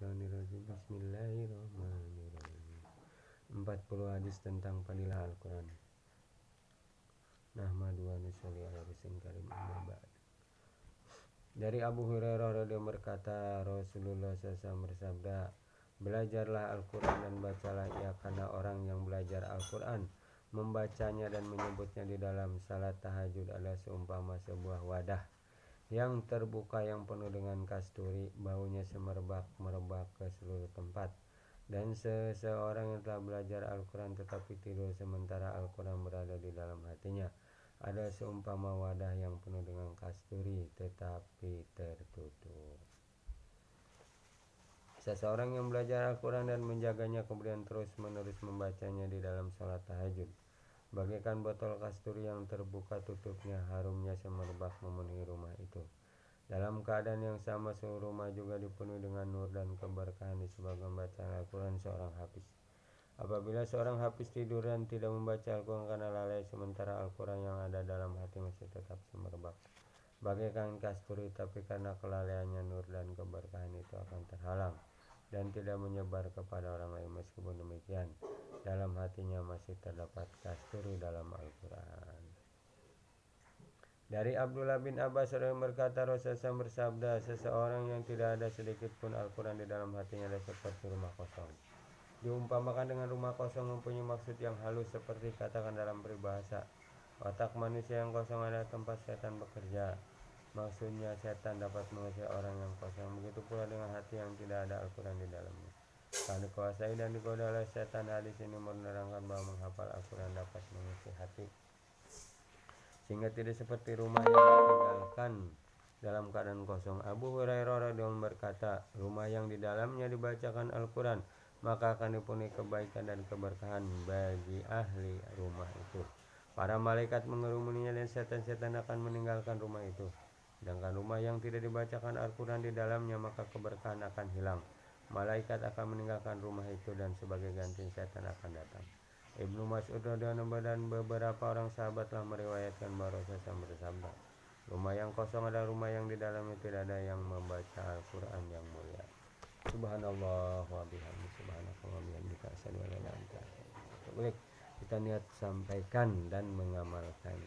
minasyaitonirrajim. Bismillahirrahmanirrahim. 40 hadis tentang fadilah Al-Quran. Nahmadu wa nusolli ala rasulil karim, amma ba'd. Dari Abu Hurairah radhiyallahu berkata, Rasulullah SAW bersabda, belajarlah Al-Quran dan bacalah ia, karena orang yang belajar Al-Quran, membacanya dan menyebutnya di dalam salat tahajud adalah seumpama sebuah wadah yang terbuka yang penuh dengan kasturi, baunya semerbak-merebak ke seluruh tempat. Dan seseorang yang telah belajar Al-Quran tetapi tidur sementara Al-Quran berada di dalam hatinya, ada seumpama wadah yang penuh dengan kasturi tetapi tertutup. Seseorang yang belajar Al-Quran dan menjaganya kemudian terus-menerus membacanya di dalam salat tahajud, bagaikan botol kasturi yang terbuka tutupnya, harumnya semerbak memenuhi rumah itu. Dalam keadaan yang sama, seluruh rumah juga dipenuhi dengan nur dan keberkahan disebabkan bacaan Al-Quran seorang hafiz. Apabila seorang hafiz tidur dan tidak membaca Al-Quran karena lalai, sementara Al-Quran yang ada dalam hati masih tetap semerbak bagaikan kasturi, tapi karena kelalaiannya nur dan keberkahan itu akan terhalang dan tidak menyebar kepada orang lain. Meskipun demikian, dalam hatinya masih terdapat kasturi dalam Al-Quran. Dari Abdullah bin Abbas berkata, Rasulullah bersabda, seseorang yang tidak ada sedikit pun Al-Quran di dalam hatinya adalah seperti rumah kosong. Diumpamakan dengan rumah kosong mempunyai maksud yang halus, seperti katakan dalam peribahasa, otak manusia yang kosong adalah tempat setan bekerja. Maksudnya setan dapat menguasai orang yang kosong. Begitu pula dengan hati yang tidak ada Al-Quran di dalamnya, karena dikuasai dan digoda oleh setan. Hadis ini menerangkan bahwa menghafal Al-Quran dapat mengisi hati sehingga tidak seperti rumah yang ditinggalkan dalam keadaan kosong. Abu Hurairah radhiyallahu berkata, rumah yang di dalamnya dibacakan Al-Quran maka akan dipenuhi kebaikan dan keberkahan bagi ahli rumah itu. Para malaikat mengerumuninya dan setan-setan akan meninggalkan rumah itu. Sedangkan rumah yang tidak dibacakan Al-Quran di dalamnya, maka keberkahan akan hilang. Malaikat akan meninggalkan rumah itu dan sebagai ganti setan akan datang. Ibnu Mas'ud radhiyallahu dan beberapa orang sahabat telah meriwayatkan bahwa Rasulullah bersabda, rumah yang kosong adalah rumah yang di dalamnya tidak ada yang membaca Al-Quran yang mulia. Subhanallah wa bihamdihi, subhanallah wa bihamdika, asyhadu an la ilaha illa anta, astaghfiruka wa atubu ilaik. Kita niat sampaikan dan mengamalkan.